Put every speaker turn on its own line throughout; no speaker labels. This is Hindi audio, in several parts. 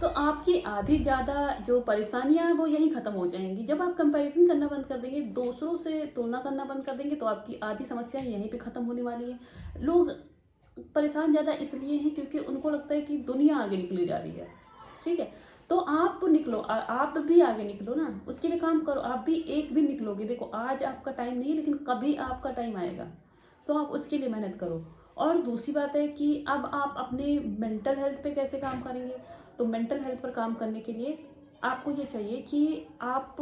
तो आपकी आधी ज़्यादा जो परेशानियाँ हैं वो यहीं ख़त्म हो जाएँगी। जब आप कंपैरिज़न करना बंद कर देंगे, दूसरों से तुलना करना बंद कर देंगे, तो आपकी आधी समस्याएँ यहीं पे ख़त्म होने वाली हैं। लोग परेशान ज़्यादा इसलिए हैं क्योंकि उनको लगता है कि दुनिया आगे निकली जा रही है, ठीक है? तो आप निकलो, आप भी आगे निकलो ना, उसके लिए काम करो। आप भी एक दिन निकलोगे, देखो आज आपका टाइम नहीं है लेकिन कभी आपका टाइम आएगा, तो आप उसके लिए मेहनत करो। और दूसरी बात है कि अब आप अपने मेंटल हेल्थ पे कैसे काम करेंगे? तो मेंटल हेल्थ पर काम करने के लिए आपको ये चाहिए कि आप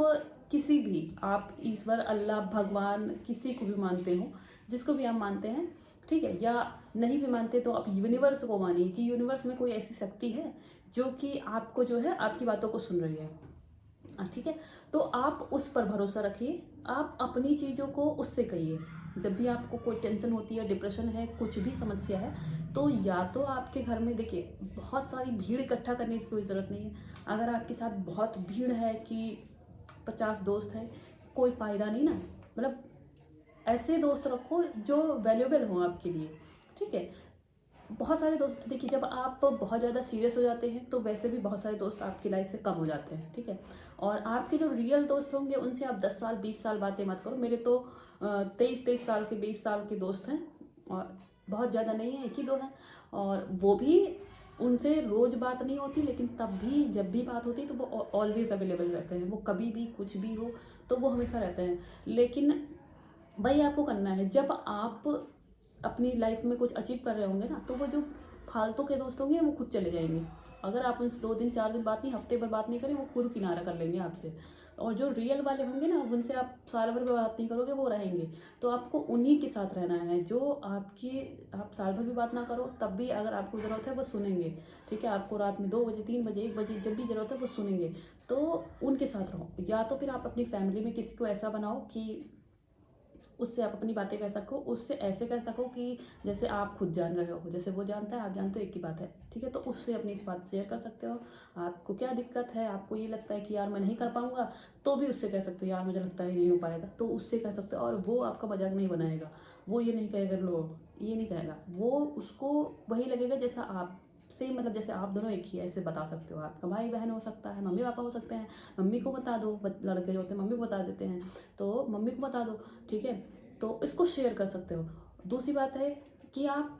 किसी भी, आप ईश्वर, अल्लाह, भगवान किसी को भी मानते हो, जिसको भी आप मानते हैं, ठीक है? या नहीं भी मानते तो आप यूनिवर्स को मानिए कि यूनिवर्स में कोई ऐसी शक्ति है जो कि आपको जो है आपकी बातों को सुन रही है। ठीक है? तो आप उस पर भरोसा रखिए, आप अपनी चीज़ों को उससे कहिए। जब भी आपको कोई टेंशन होती है, डिप्रेशन है, कुछ भी समस्या है, तो या तो आपके घर में देखिए बहुत सारी भीड़ इकट्ठा करने की कोई ज़रूरत नहीं है। अगर आपके साथ बहुत भीड़ है कि 50 दोस्त हैं, कोई फ़ायदा नहीं ना। मतलब ऐसे दोस्त रखो जो वैल्यूएबल हों आपके लिए, ठीक है? बहुत सारे दोस्त देखिए, जब आप बहुत ज़्यादा सीरियस हो जाते हैं तो वैसे भी बहुत सारे दोस्त आपकी लाइफ से कम हो जाते हैं, ठीक है? और आपके जो रियल दोस्त होंगे उनसे आप 10 साल 20 साल बातें मत करो। मेरे तो 23-23 साल के 20 साल के दोस्त हैं, और बहुत ज़्यादा नहीं है, 1 ही 2 हैं। और वो भी, उनसे रोज़ बात नहीं होती लेकिन तब भी जब भी बात होती है तो वो ऑलवेज़ अवेलेबल रहते हैं। वो कभी भी कुछ भी हो तो वो हमेशा रहते हैं। लेकिन वही आपको करना है, जब आप अपनी लाइफ में कुछ अचीव कर रहे होंगे ना, तो वो जो फालतू के दोस्त होंगे वो खुद चले जाएंगे। अगर आप उनसे 2 दिन 4 दिन बात नहीं, हफ्ते भर बात नहीं करें, वो खुद किनारा कर लेंगे आपसे। और जो रियल वाले होंगे ना, उनसे आप साल भर भी बात नहीं करोगे, वो रहेंगे। तो आपको उन्हीं के साथ रहना है जो आपकी, आप साल भर भी बात ना करो तब भी अगर आपको ज़रूरत है वो सुनेंगे, ठीक है? आपको रात में 2 बजे 3 बजे 1 बजे जब भी ज़रूरत है वो सुनेंगे। तो उनके साथ रहो। या तो फिर आप अपनी फैमिली में किसी को ऐसा बनाओ कि उससे आप अपनी बातें कह सको, उससे ऐसे कह सको कि जैसे आप खुद जान रहे हो, जैसे वो जानता है आप जानते हो, एक ही बात है, ठीक है? तो उससे अपनी इस बात शेयर कर सकते हो। आपको क्या दिक्कत है, आपको ये लगता है कि यार मैं नहीं कर पाऊंगा, तो भी उससे कह सकते हो यार मुझे लगता है नहीं हो पाएगा, तो उससे कह सकते हो। और वो आपका मजाक नहीं बनाएगा, वो ये नहीं कहेगा लो, ये नहीं कहेगा, वो उसको वही लगेगा जैसा आप से, मतलब जैसे आप दोनों एक ही है, ऐसे बता सकते हो। आपका भाई बहन हो सकता है, मम्मी पापा हो सकते हैं, मम्मी को बता दो, लड़के जो होते हैं मम्मी को बता देते हैं, तो मम्मी को बता दो, ठीक है? तो इसको शेयर कर सकते हो। दूसरी बात है कि आप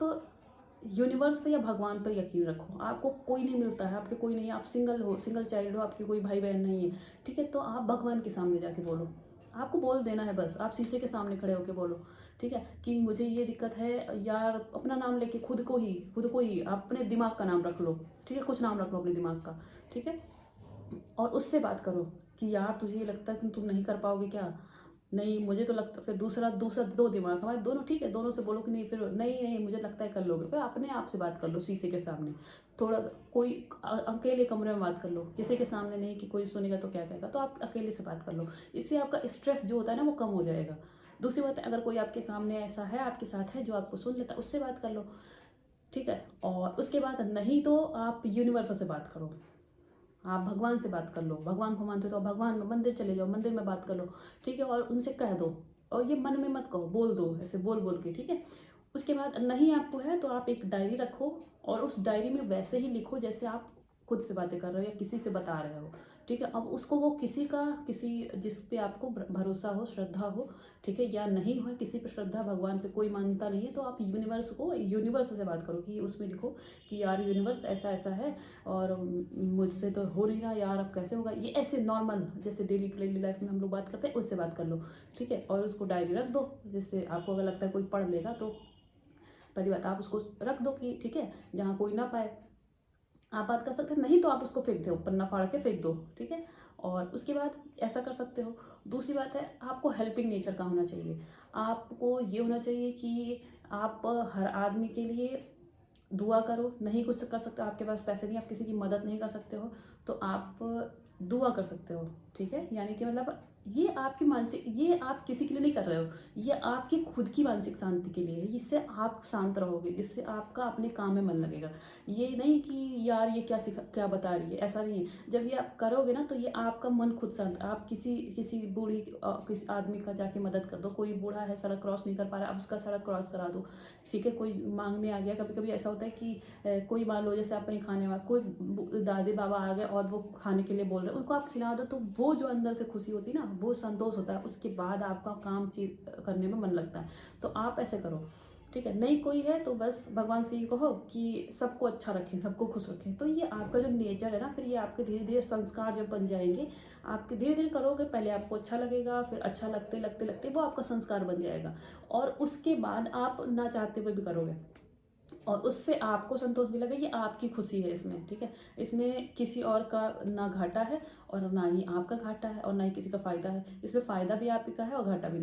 यूनिवर्स पे या भगवान पर यकीन रखो। आपको कोई नहीं मिलता है, आपके कोई नहीं है, आप सिंगल हो, सिंगल चाइल्ड हो, आपके कोई भाई बहन नहीं है, ठीक है? तो आप भगवान के सामने जाके बोलो। आपको बोल देना है बस, आप शीशे के सामने खड़े होके बोलो, ठीक है? कि मुझे ये दिक्कत है यार, अपना नाम लेके खुद को ही आप अपने दिमाग का नाम रख लो, ठीक है? कुछ नाम रख लो अपने दिमाग का, ठीक है? और उससे बात करो कि यार तुझे ये लगता है कि तुम नहीं कर पाओगे क्या? नहीं मुझे तो लगता, फिर दूसरा दूसरा 2 दिमाग हमारे दोनों, ठीक है? दोनों से बोलो कि नहीं, फिर नहीं, नहीं मुझे लगता है कर लोगे। फिर अपने आप से बात कर लो शीशे के सामने। थोड़ा कोई अकेले कमरे में बात कर लो, किसी के सामने नहीं कि कोई सुनेगा तो क्या कहेगा, तो आप अकेले से बात कर लो। इससे आपका स्ट्रेस जो होता है ना वो कम हो जाएगा। दूसरी बात है, अगर कोई आपके सामने ऐसा है, आपके साथ है जो आपको सुन लेता है, उससे बात कर लो, ठीक है? और उसके बाद नहीं तो आप यूनिवर्स से बात करो, आप भगवान से बात कर लो। भगवान को मानते हो तो भगवान में मंदिर चले जाओ, मंदिर में बात कर लो, ठीक है? और उनसे कह दो, और ये मन में मत कहो, बोल दो, ऐसे बोल बोल के, ठीक है? उसके बाद नहीं आपको है तो आप एक डायरी रखो, और उस डायरी में वैसे ही लिखो जैसे आप खुद से बातें कर रहे हो या किसी से बता रहे हो, ठीक है? अब उसको वो किसी जिस पे आपको भरोसा हो, श्रद्धा हो, ठीक है? या नहीं हो किसी पे श्रद्धा, भगवान पे कोई मानता नहीं है, तो आप यूनिवर्स से बात करो कि उसमें लिखो कि यार यूनिवर्स ऐसा ऐसा है, और मुझसे तो हो नहीं रहा यार, अब कैसे होगा? ये ऐसे नॉर्मल जैसे डेली डेली लाइफ में हम लोग बात करते हैं उससे बात कर लो, ठीक है? और उसको डायरी रख दो, जिससे आपको अगर लगता है कोई पढ़ लेगा तो पहली बात आप उसको रख दो कि ठीक है, जहाँ कोई ना पाए आप बात कर सकते हैं। नहीं तो आप उसको फेंक दो, पन्ना फाड़ के फेंक दो, ठीक है? और उसके बाद ऐसा कर सकते हो। दूसरी बात है, आपको हेल्पिंग नेचर का होना चाहिए। आपको ये होना चाहिए कि आप हर आदमी के लिए दुआ करो। नहीं कुछ कर सकते हो, आपके पास पैसे नहीं, आप किसी की मदद नहीं कर सकते हो, तो आप दुआ कर सकते हो। ठीक है, यानी कि मतलब ये आपकी मानसिक, ये आप किसी के लिए नहीं कर रहे हो, ये आपकी खुद की मानसिक शांति के लिए है, जिससे आप शांत रहोगे, जिससे आपका अपने काम में मन लगेगा। ये नहीं कि यार ये क्या बता रही है, ऐसा नहीं है। जब ये आप करोगे ना तो ये आपका मन खुद शांत, आप किसी किसी किसी आदमी का जाके मदद कर दो, कोई बूढ़ा है सड़क क्रॉस नहीं कर पा रहा, आप उसका सड़क क्रॉस करा दो। ठीक है, कोई मांगने आ गया, कभी कभी ऐसा होता है कि कोई मान लो जैसे आप कहीं खाने वाले कोई दादी बाबा आ गए और वो खाने के लिए बोल रहे हैं, उनको आप खिला दो, तो वो जो अंदर से खुशी होती है ना, वो संतोष होता है, उसके बाद आपका काम चीज करने में मन लगता है। तो आप ऐसे करो। ठीक है, नहीं कोई है तो बस भगवान से ये कहो कि सबको अच्छा रखें, सबको खुश रखें। तो ये आपका जो नेचर है ना, फिर ये आपके धीरे धीरे संस्कार जब बन जाएंगे, आपके धीरे धीरे करोगे, पहले आपको अच्छा लगेगा, फिर अच्छा लगते लगते लगते वो आपका संस्कार बन जाएगा, और उसके बाद आप ना चाहते हुए भी करोगे, और उससे आपको संतोष मिलेगा। ये आपकी खुशी है इसमें। ठीक है, इसमें किसी और का ना घाटा है और ना ही आपका घाटा है और ना ही किसी का फायदा है। इसमें फायदा भी आप ही का है और घाटा भी नहीं।